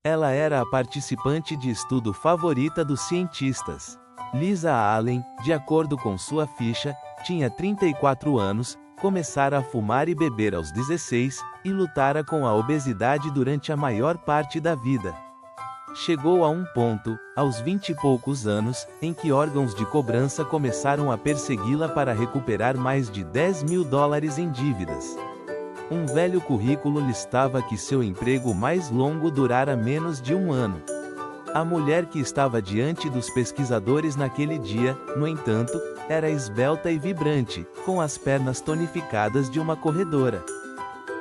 Ela era a participante de estudo favorita dos cientistas. Lisa Allen, de acordo com sua ficha, tinha 34 anos, começara a fumar e beber aos 16, e lutara com a obesidade durante a maior parte da vida. Chegou a um ponto, aos 20 e poucos anos, em que órgãos de cobrança começaram a persegui-la para recuperar mais de $10.000 em dívidas. Um velho currículo listava que seu emprego mais longo durara menos de um ano. A mulher que estava diante dos pesquisadores naquele dia, no entanto, era esbelta e vibrante, com as pernas tonificadas de uma corredora.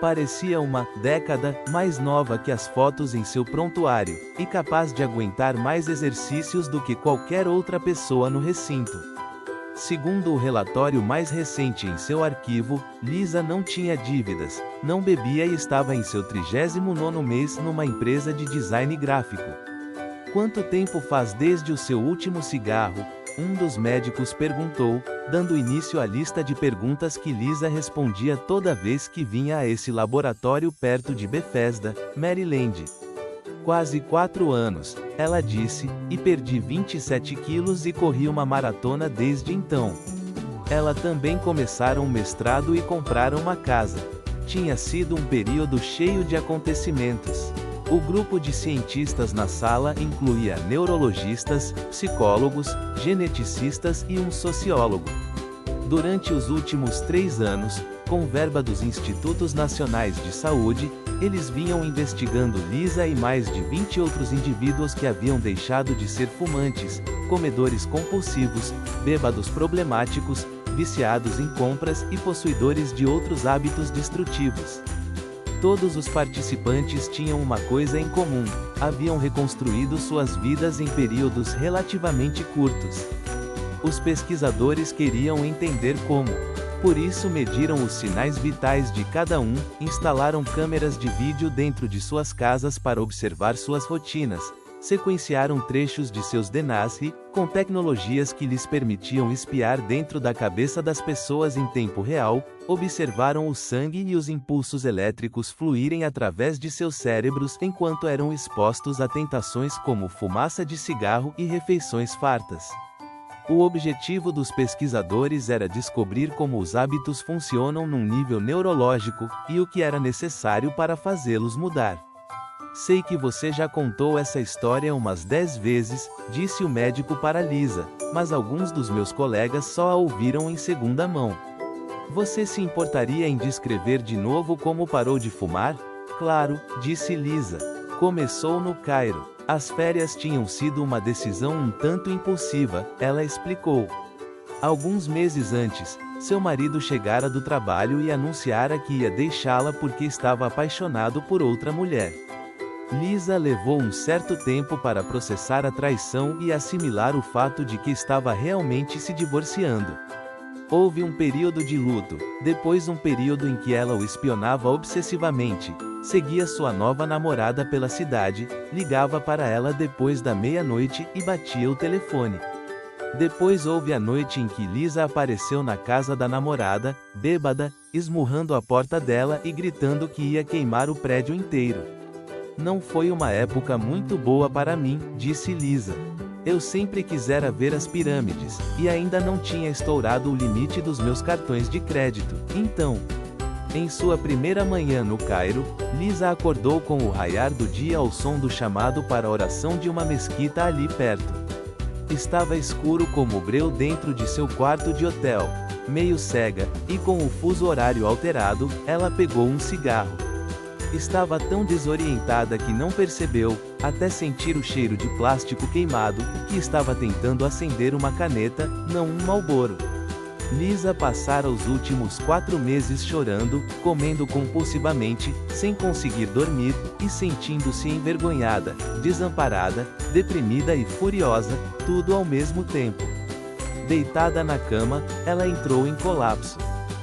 Parecia uma década mais nova que as fotos em seu prontuário, e capaz de aguentar mais exercícios do que qualquer outra pessoa no recinto. Segundo o relatório mais recente em seu arquivo, Lisa não tinha dívidas, não bebia e estava em seu 39º mês numa empresa de design gráfico. Quanto tempo faz desde o seu último cigarro? Um dos médicos perguntou, dando início à lista de perguntas que Lisa respondia toda vez que vinha a esse laboratório perto de Bethesda, Maryland. Quase 4 anos, ela disse, e perdi 27 quilos e corri uma maratona desde então. Ela também começara um mestrado e comprara uma casa. Tinha sido um período cheio de acontecimentos. O grupo de cientistas na sala incluía neurologistas, psicólogos, geneticistas e um sociólogo. Durante os últimos 3 anos, com verba dos Institutos Nacionais de Saúde, eles vinham investigando Lisa e mais de 20 outros indivíduos que haviam deixado de ser fumantes, comedores compulsivos, bêbados problemáticos, viciados em compras e possuidores de outros hábitos destrutivos. Todos os participantes tinham uma coisa em comum: haviam reconstruído suas vidas em períodos relativamente curtos. Os pesquisadores queriam entender como. Por isso mediram os sinais vitais de cada um, instalaram câmeras de vídeo dentro de suas casas para observar suas rotinas, sequenciaram trechos de seus DNAs com tecnologias que lhes permitiam espiar dentro da cabeça das pessoas em tempo real, observaram o sangue e os impulsos elétricos fluírem através de seus cérebros enquanto eram expostos a tentações como fumaça de cigarro e refeições fartas. O objetivo dos pesquisadores era descobrir como os hábitos funcionam num nível neurológico, e o que era necessário para fazê-los mudar. Sei que você já contou essa história umas 10 vezes, disse o médico para Lisa, mas alguns dos meus colegas só a ouviram em segunda mão. Você se importaria em descrever de novo como parou de fumar? Claro, disse Lisa. Começou no Cairo. As férias tinham sido uma decisão um tanto impulsiva, ela explicou. Alguns meses antes, seu marido chegara do trabalho e anunciara que ia deixá-la porque estava apaixonado por outra mulher. Lisa levou um certo tempo para processar a traição e assimilar o fato de que estava realmente se divorciando. Houve um período de luto, depois um período em que ela o espionava obsessivamente. Seguia sua nova namorada pela cidade, ligava para ela depois da meia-noite e batia o telefone. Depois houve a noite em que Lisa apareceu na casa da namorada, bêbada, esmurrando a porta dela e gritando que ia queimar o prédio inteiro. Não foi uma época muito boa para mim, disse Lisa. Eu sempre quisera ver as pirâmides, e ainda não tinha estourado o limite dos meus cartões de crédito, então... Em sua primeira manhã no Cairo, Lisa acordou com o raiar do dia ao som do chamado para a oração de uma mesquita ali perto. Estava escuro como breu dentro de seu quarto de hotel. Meio cega, e com o fuso horário alterado, ela pegou um cigarro. Estava tão desorientada que não percebeu, até sentir o cheiro de plástico queimado, que estava tentando acender uma caneta, não um Marlboro. Lisa passara os últimos 4 meses chorando, comendo compulsivamente, sem conseguir dormir, e sentindo-se envergonhada, desamparada, deprimida e furiosa, tudo ao mesmo tempo. Deitada na cama, ela entrou em colapso.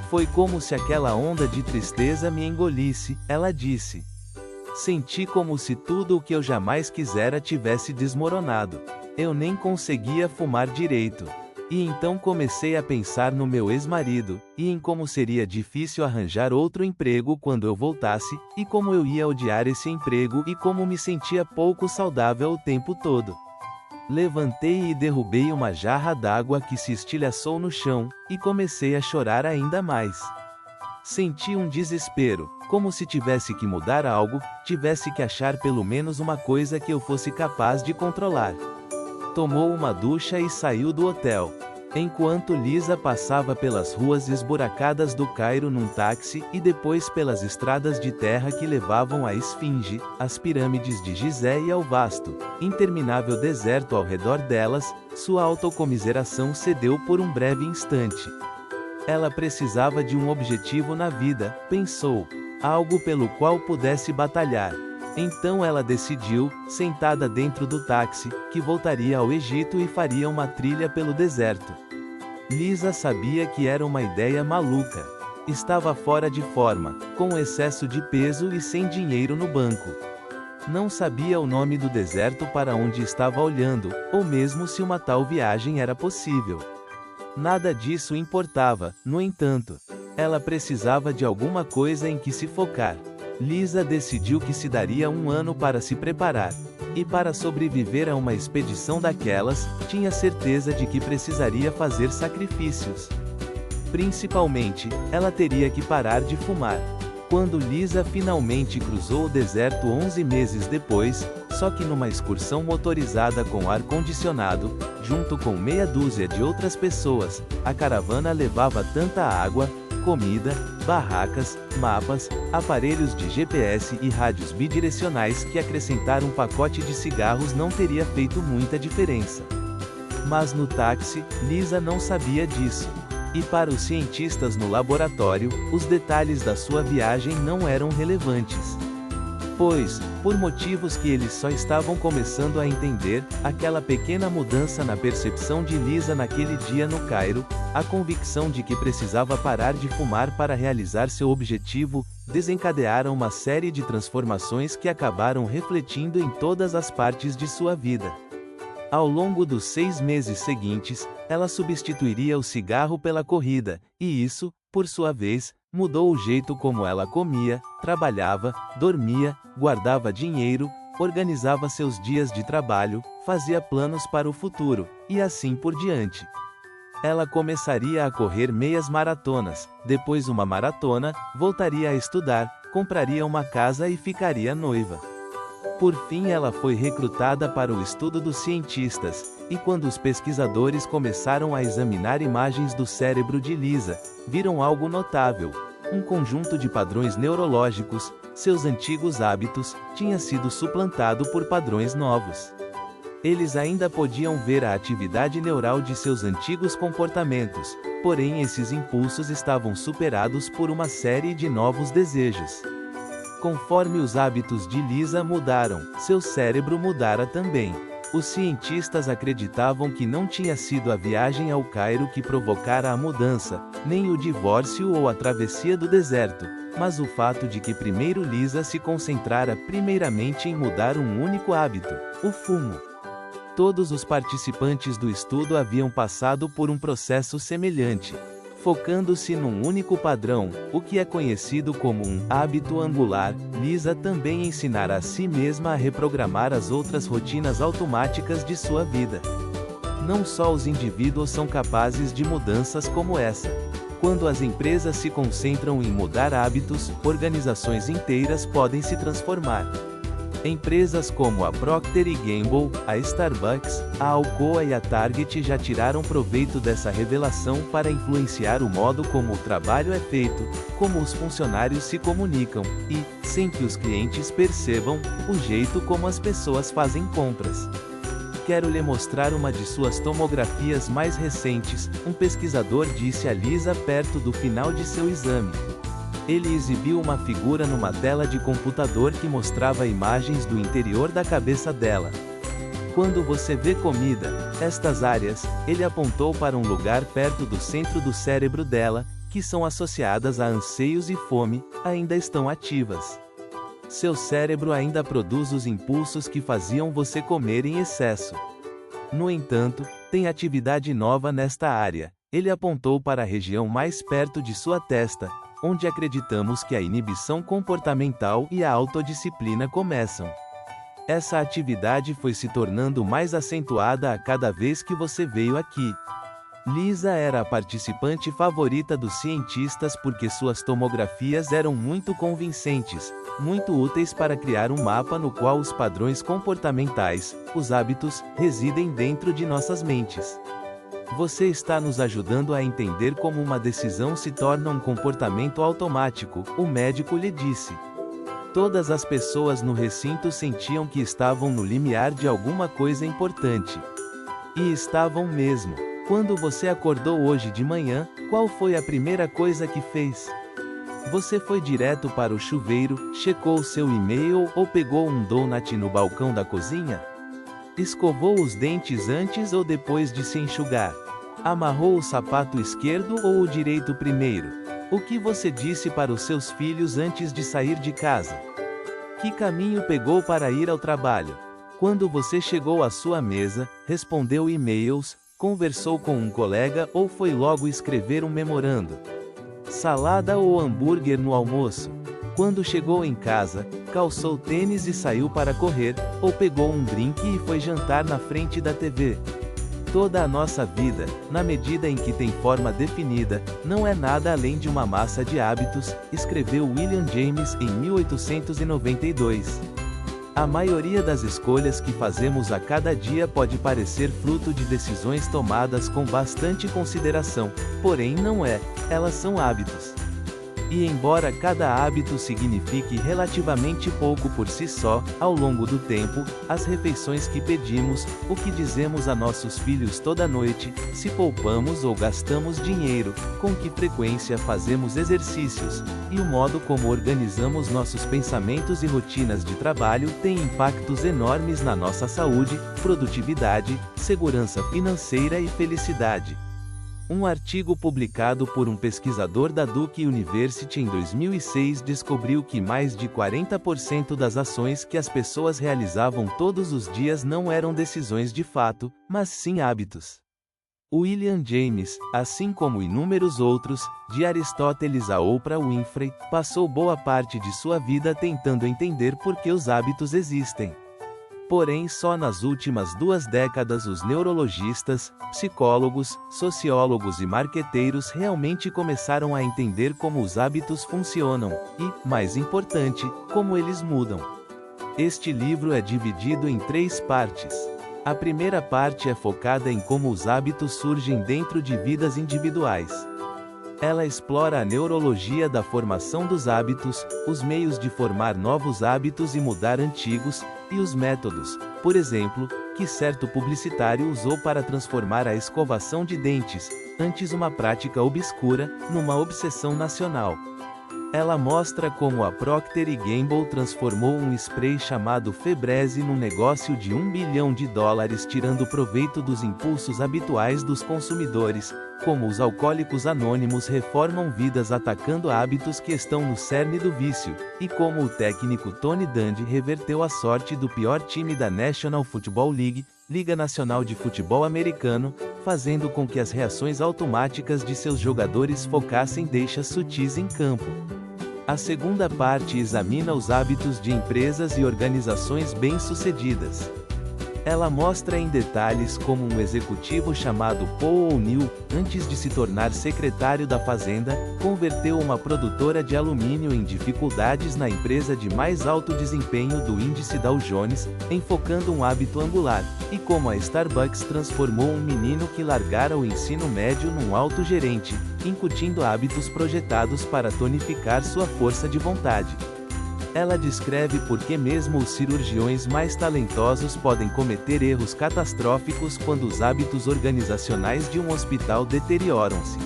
Foi como se aquela onda de tristeza me engolisse, ela disse. Senti como se tudo o que eu jamais quisera tivesse desmoronado. Eu nem conseguia fumar direito. E então comecei a pensar no meu ex-marido, e em como seria difícil arranjar outro emprego quando eu voltasse, e como eu ia odiar esse emprego e como me sentia pouco saudável o tempo todo. Levantei e derrubei uma jarra d'água que se estilhaçou no chão, e comecei a chorar ainda mais. Senti um desespero, como se tivesse que mudar algo, tivesse que achar pelo menos uma coisa que eu fosse capaz de controlar. Tomou uma ducha e saiu do hotel. Enquanto Lisa passava pelas ruas esburacadas do Cairo num táxi e depois pelas estradas de terra que levavam à Esfinge, às pirâmides de Gizé e ao vasto, interminável deserto ao redor delas, sua autocomiseração cedeu por um breve instante. Ela precisava de um objetivo na vida, pensou, algo pelo qual pudesse batalhar. Então ela decidiu, sentada dentro do táxi, que voltaria ao Egito e faria uma trilha pelo deserto. Lisa sabia que era uma ideia maluca. Estava fora de forma, com excesso de peso e sem dinheiro no banco. Não sabia o nome do deserto para onde estava olhando, ou mesmo se uma tal viagem era possível. Nada disso importava, no entanto. Ela precisava de alguma coisa em que se focar. Lisa decidiu que se daria 1 ano para se preparar. E para sobreviver a uma expedição daquelas, tinha certeza de que precisaria fazer sacrifícios. Principalmente, ela teria que parar de fumar. Quando Lisa finalmente cruzou o deserto 11 meses depois, só que numa excursão motorizada com ar-condicionado, junto com meia dúzia de outras pessoas, a caravana levava tanta água, comida, barracas, mapas, aparelhos de GPS e rádios bidirecionais que acrescentar um pacote de cigarros não teria feito muita diferença. Mas no táxi, Lisa não sabia disso. E para os cientistas no laboratório, os detalhes da sua viagem não eram relevantes. Pois, por motivos que eles só estavam começando a entender, aquela pequena mudança na percepção de Lisa naquele dia no Cairo, a convicção de que precisava parar de fumar para realizar seu objetivo, desencadearam uma série de transformações que acabaram refletindo em todas as partes de sua vida. Ao longo dos 6 meses seguintes, ela substituiria o cigarro pela corrida, e isso, por sua vez, mudou o jeito como ela comia, trabalhava, dormia, guardava dinheiro, organizava seus dias de trabalho, fazia planos para o futuro, e assim por diante. Ela começaria a correr meias maratonas, depois uma maratona, voltaria a estudar, compraria uma casa e ficaria noiva. Por fim ela foi recrutada para o estudo dos cientistas, e quando os pesquisadores começaram a examinar imagens do cérebro de Lisa, viram algo notável. Um conjunto de padrões neurológicos, seus antigos hábitos, tinha sido suplantado por padrões novos. Eles ainda podiam ver a atividade neural de seus antigos comportamentos, porém esses impulsos estavam superados por uma série de novos desejos. Conforme os hábitos de Lisa mudaram, seu cérebro mudara também. Os cientistas acreditavam que não tinha sido a viagem ao Cairo que provocara a mudança, nem o divórcio ou a travessia do deserto, mas o fato de que primeiro Lisa se concentrara primeiramente em mudar um único hábito, o fumo. Todos os participantes do estudo haviam passado por um processo semelhante. Focando-se num único padrão, o que é conhecido como um hábito angular, Lisa também ensinara a si mesma a reprogramar as outras rotinas automáticas de sua vida. Não só os indivíduos são capazes de mudanças como essa. Quando as empresas se concentram em mudar hábitos, organizações inteiras podem se transformar. Empresas como a Procter & Gamble, a Starbucks, a Alcoa e a Target já tiraram proveito dessa revelação para influenciar o modo como o trabalho é feito, como os funcionários se comunicam, e, sem que os clientes percebam, o jeito como as pessoas fazem compras. Quero lhe mostrar uma de suas tomografias mais recentes, um pesquisador disse a Lisa perto do final de seu exame. Ele exibiu uma figura numa tela de computador que mostrava imagens do interior da cabeça dela. Quando você vê comida, estas áreas, ele apontou para um lugar perto do centro do cérebro dela, que são associadas a anseios e fome, ainda estão ativas. Seu cérebro ainda produz os impulsos que faziam você comer em excesso. No entanto, Tem atividade nova nesta área. Ele apontou para a região mais perto de sua testa, onde acreditamos que a inibição comportamental e a autodisciplina começam. Essa atividade foi se tornando mais acentuada a cada vez que você veio aqui. Lisa era a participante favorita dos cientistas porque suas tomografias eram muito convincentes, muito úteis para criar um mapa no qual os padrões comportamentais, os hábitos, residem dentro de nossas mentes. Você está nos ajudando a entender como uma decisão se torna um comportamento automático, o médico lhe disse. Todas as pessoas no recinto sentiam que estavam no limiar de alguma coisa importante. E estavam mesmo. Quando você acordou hoje de manhã, qual foi a primeira coisa que fez? Você foi direto para o chuveiro, checou seu e-mail ou pegou um donut no balcão da cozinha? Escovou os dentes antes ou depois de se enxugar? Amarrou o sapato esquerdo ou o direito primeiro? O que você disse para os seus filhos antes de sair de casa? Que caminho pegou para ir ao trabalho? Quando você chegou à sua mesa, respondeu e-mails, conversou com um colega ou foi logo escrever um memorando? Salada ou hambúrguer no almoço? Quando chegou em casa, calçou tênis e saiu para correr, ou pegou um drink e foi jantar na frente da TV? Toda a nossa vida, na medida em que tem forma definida, não é nada além de uma massa de hábitos, escreveu William James em 1892. A maioria das escolhas que fazemos a cada dia pode parecer fruto de decisões tomadas com bastante consideração, porém não é, elas são hábitos. E embora cada hábito signifique relativamente pouco por si só, ao longo do tempo, as refeições que pedimos, o que dizemos a nossos filhos toda noite, se poupamos ou gastamos dinheiro, com que frequência fazemos exercícios, e o modo como organizamos nossos pensamentos e rotinas de trabalho tem impactos enormes na nossa saúde, produtividade, segurança financeira e felicidade. Um artigo publicado por um pesquisador da Duke University em 2006 descobriu que mais de 40% das ações que as pessoas realizavam todos os dias não eram decisões de fato, mas sim hábitos. William James, assim como inúmeros outros, de Aristóteles a Oprah Winfrey, passou boa parte de sua vida tentando entender por que os hábitos existem. Porém, só nas últimas 2 décadas os neurologistas, psicólogos, sociólogos e marqueteiros realmente começaram a entender como os hábitos funcionam e, mais importante, como eles mudam. Este livro é dividido em 3 partes. A primeira parte é focada em como os hábitos surgem dentro de vidas individuais. Ela explora a neurologia da formação dos hábitos, os meios de formar novos hábitos e mudar antigos, e os métodos, por exemplo, que certo publicitário usou para transformar a escovação de dentes, antes uma prática obscura, numa obsessão nacional. Ela mostra como a Procter & Gamble transformou um spray chamado Febreze num negócio de $1 bilhão, tirando proveito dos impulsos habituais dos consumidores, como os alcoólicos anônimos reformam vidas atacando hábitos que estão no cerne do vício, e como o técnico Tony Dungy reverteu a sorte do pior time da National Football League, Liga Nacional de Futebol Americano, fazendo com que as reações automáticas de seus jogadores focassem deixas sutis em campo. A segunda parte examina os hábitos de empresas e organizações bem-sucedidas. Ela mostra em detalhes como um executivo chamado Paul O'Neill, antes de se tornar secretário da Fazenda, converteu uma produtora de alumínio em dificuldades na empresa de mais alto desempenho do índice Dow Jones, enfocando um hábito angular, e como a Starbucks transformou um menino que largara o ensino médio num alto gerente, incutindo hábitos projetados para tonificar sua força de vontade. Ela descreve por que mesmo os cirurgiões mais talentosos podem cometer erros catastróficos quando os hábitos organizacionais de um hospital deterioram-se.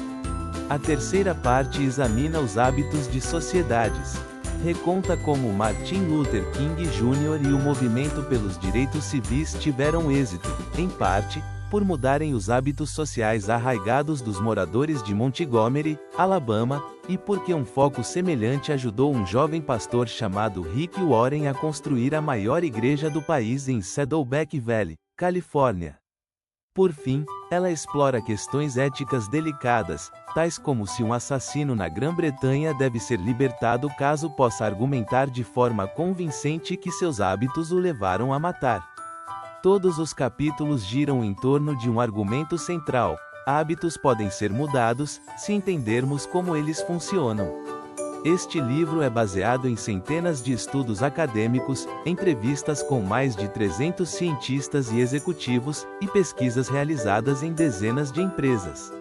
A terceira parte examina os hábitos de sociedades. Reconta como Martin Luther King Jr. e o movimento pelos direitos civis tiveram êxito, em parte, por mudarem os hábitos sociais arraigados dos moradores de Montgomery, Alabama, e porque um foco semelhante ajudou um jovem pastor chamado Rick Warren a construir a maior igreja do país em Saddleback Valley, Califórnia. Por fim, ela explora questões éticas delicadas, tais como se um assassino na Grã-Bretanha deve ser libertado caso possa argumentar de forma convincente que seus hábitos o levaram a matar. Todos os capítulos giram em torno de um argumento central: hábitos podem ser mudados, se entendermos como eles funcionam. Este livro é baseado em centenas de estudos acadêmicos, entrevistas com mais de 300 cientistas e executivos, e pesquisas realizadas em dezenas de empresas.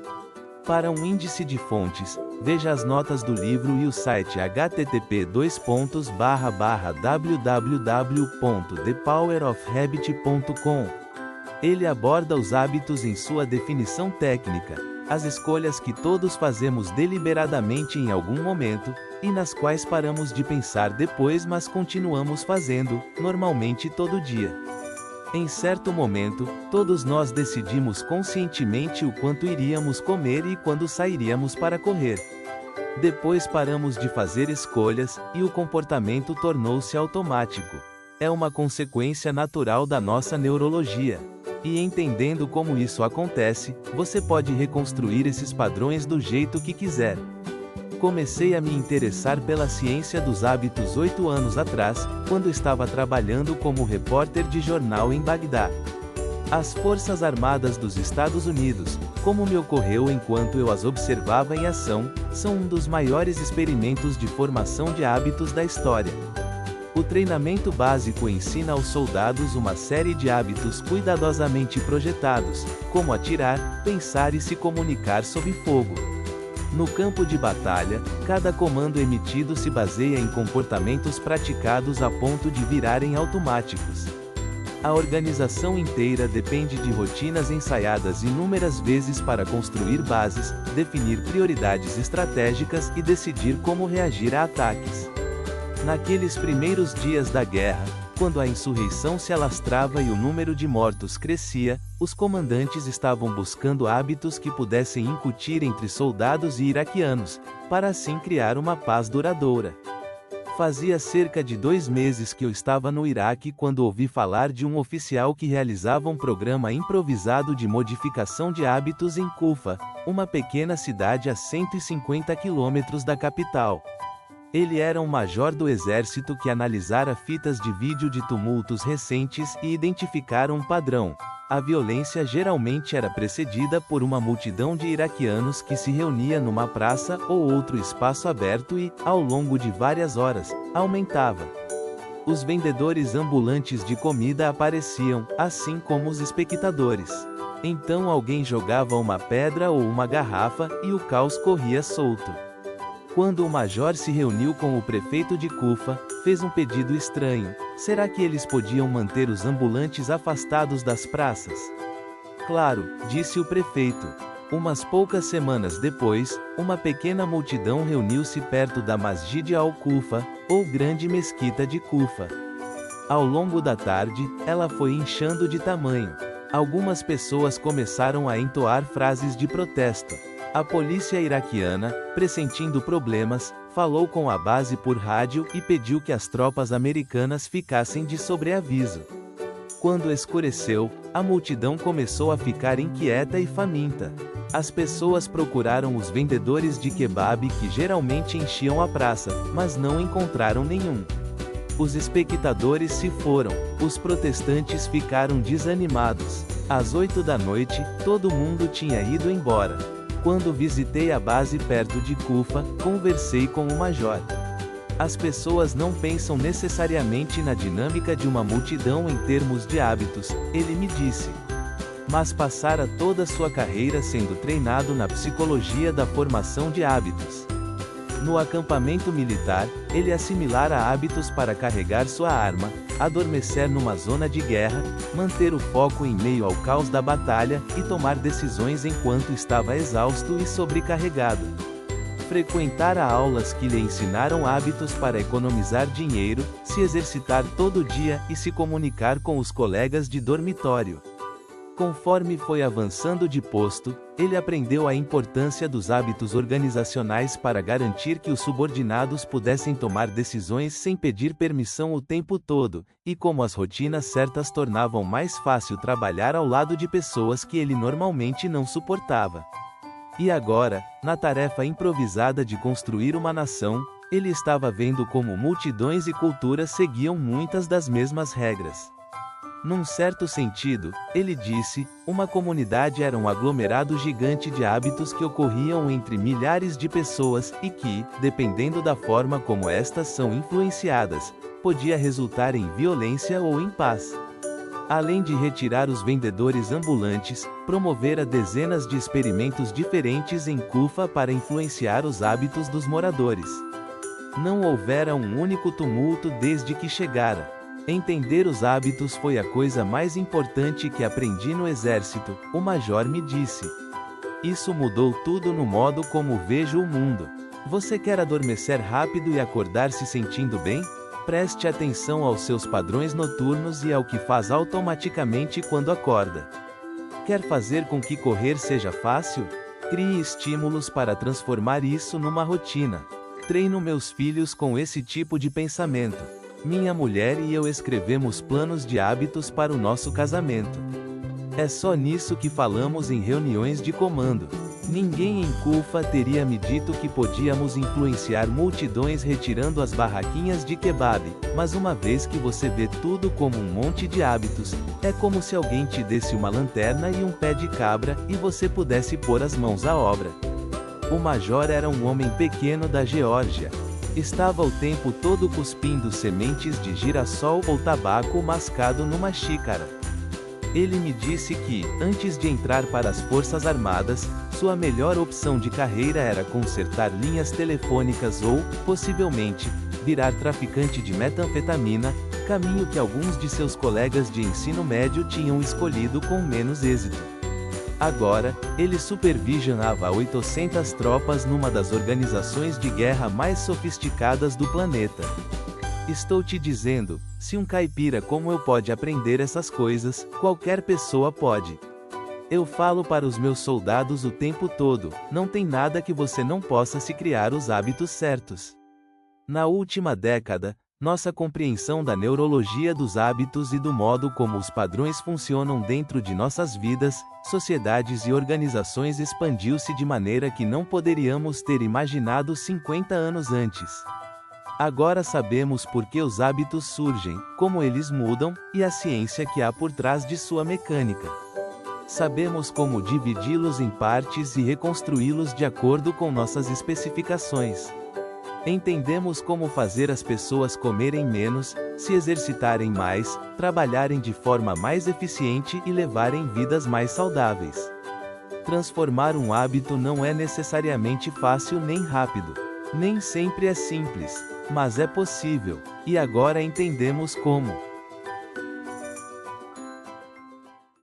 Para um índice de fontes, veja as notas do livro e o site http://www.thepowerofhabit.com. Ele aborda os hábitos em sua definição técnica, as escolhas que todos fazemos deliberadamente em algum momento, e nas quais paramos de pensar depois mas continuamos fazendo, normalmente todo dia. Em certo momento, todos nós decidimos conscientemente o quanto iríamos comer e quando sairíamos para correr. Depois paramos de fazer escolhas, e o comportamento tornou-se automático. É uma consequência natural da nossa neurologia. E entendendo como isso acontece, você pode reconstruir esses padrões do jeito que quiser. Comecei a me interessar pela ciência dos hábitos 8 anos atrás, quando estava trabalhando como repórter de jornal em Bagdá. As Forças Armadas dos Estados Unidos, como me ocorreu enquanto eu as observava em ação, são um dos maiores experimentos de formação de hábitos da história. O treinamento básico ensina aos soldados uma série de hábitos cuidadosamente projetados, como atirar, pensar e se comunicar sob fogo. No campo de batalha, cada comando emitido se baseia em comportamentos praticados a ponto de virarem automáticos. A organização inteira depende de rotinas ensaiadas inúmeras vezes para construir bases, definir prioridades estratégicas e decidir como reagir a ataques. Naqueles primeiros dias da guerra, quando a insurreição se alastrava e o número de mortos crescia, os comandantes estavam buscando hábitos que pudessem incutir entre soldados e iraquianos, para assim criar uma paz duradoura. Fazia cerca de 2 meses que eu estava no Iraque quando ouvi falar de um oficial que realizava um programa improvisado de modificação de hábitos em Kufa, uma pequena cidade a 150 quilômetros da capital. Ele era um major do exército que analisara fitas de vídeo de tumultos recentes e identificara um padrão. A violência geralmente era precedida por uma multidão de iraquianos que se reunia numa praça ou outro espaço aberto e, ao longo de várias horas, aumentava. Os vendedores ambulantes de comida apareciam, assim como os espectadores. Então alguém jogava uma pedra ou uma garrafa, e o caos corria solto. Quando o major se reuniu com o prefeito de Kufa, fez um pedido estranho: será que eles podiam manter os ambulantes afastados das praças? Claro, disse o prefeito. Umas poucas semanas depois, uma pequena multidão reuniu-se perto da Masjid al-Kufa, ou Grande Mesquita de Kufa. Ao longo da tarde, ela foi inchando de tamanho. Algumas pessoas começaram a entoar frases de protesto. A polícia iraquiana, pressentindo problemas, falou com a base por rádio e pediu que as tropas americanas ficassem de sobreaviso. Quando escureceu, a multidão começou a ficar inquieta e faminta. As pessoas procuraram os vendedores de kebab que geralmente enchiam a praça, mas não encontraram nenhum. Os espectadores se foram, os protestantes ficaram desanimados. Às 8 da noite, todo mundo tinha ido embora. Quando visitei a base perto de Kufa, conversei com o major. As pessoas não pensam necessariamente na dinâmica de uma multidão em termos de hábitos, ele me disse. Mas passara toda sua carreira sendo treinado na psicologia da formação de hábitos. No acampamento militar, ele assimilara hábitos para carregar sua arma, adormecer numa zona de guerra, manter o foco em meio ao caos da batalha, e tomar decisões enquanto estava exausto e sobrecarregado. Frequentara aulas que lhe ensinaram hábitos para economizar dinheiro, se exercitar todo dia e se comunicar com os colegas de dormitório. Conforme foi avançando de posto, ele aprendeu a importância dos hábitos organizacionais para garantir que os subordinados pudessem tomar decisões sem pedir permissão o tempo todo, e como as rotinas certas tornavam mais fácil trabalhar ao lado de pessoas que ele normalmente não suportava. E agora, na tarefa improvisada de construir uma nação, ele estava vendo como multidões e culturas seguiam muitas das mesmas regras. Num certo sentido, ele disse, uma comunidade era um aglomerado gigante de hábitos que ocorriam entre milhares de pessoas e que, dependendo da forma como estas são influenciadas, podia resultar em violência ou em paz. Além de retirar os vendedores ambulantes, promovera dezenas de experimentos diferentes em Kufa para influenciar os hábitos dos moradores. Não houvera um único tumulto desde que chegara. Entender os hábitos foi a coisa mais importante que aprendi no exército, o major me disse. Isso mudou tudo no modo como vejo o mundo. Você quer adormecer rápido e acordar se sentindo bem? Preste atenção aos seus padrões noturnos e ao que faz automaticamente quando acorda. Quer fazer com que correr seja fácil? Crie estímulos para transformar isso numa rotina. Treino meus filhos com esse tipo de pensamento. Minha mulher e eu escrevemos planos de hábitos para o nosso casamento. É só nisso que falamos em reuniões de comando. Ninguém em Kufa teria me dito que podíamos influenciar multidões retirando as barraquinhas de kebab, mas uma vez que você vê tudo como um monte de hábitos, é como se alguém te desse uma lanterna e um pé de cabra e você pudesse pôr as mãos à obra. O major era um homem pequeno da Geórgia. Estava o tempo todo cuspindo sementes de girassol ou tabaco mascado numa xícara. Ele me disse que, antes de entrar para as Forças Armadas, sua melhor opção de carreira era consertar linhas telefônicas ou, possivelmente, virar traficante de metanfetamina, caminho que alguns de seus colegas de ensino médio tinham escolhido com menos êxito. Agora, ele supervisionava 800 tropas numa das organizações de guerra mais sofisticadas do planeta. Estou te dizendo, se um caipira como eu pode aprender essas coisas, qualquer pessoa pode. Eu falo para os meus soldados o tempo todo, não tem nada que você não possa se criar os hábitos certos. Na última década, nossa compreensão da neurologia dos hábitos e do modo como os padrões funcionam dentro de nossas vidas, sociedades e organizações expandiu-se de maneira que não poderíamos ter imaginado 50 anos antes. Agora sabemos por que os hábitos surgem, como eles mudam, e a ciência que há por trás de sua mecânica. Sabemos como dividi-los em partes e reconstruí-los de acordo com nossas especificações. Entendemos como fazer as pessoas comerem menos, se exercitarem mais, trabalharem de forma mais eficiente e levarem vidas mais saudáveis. Transformar um hábito não é necessariamente fácil nem rápido. Nem sempre é simples, mas é possível, e agora entendemos como.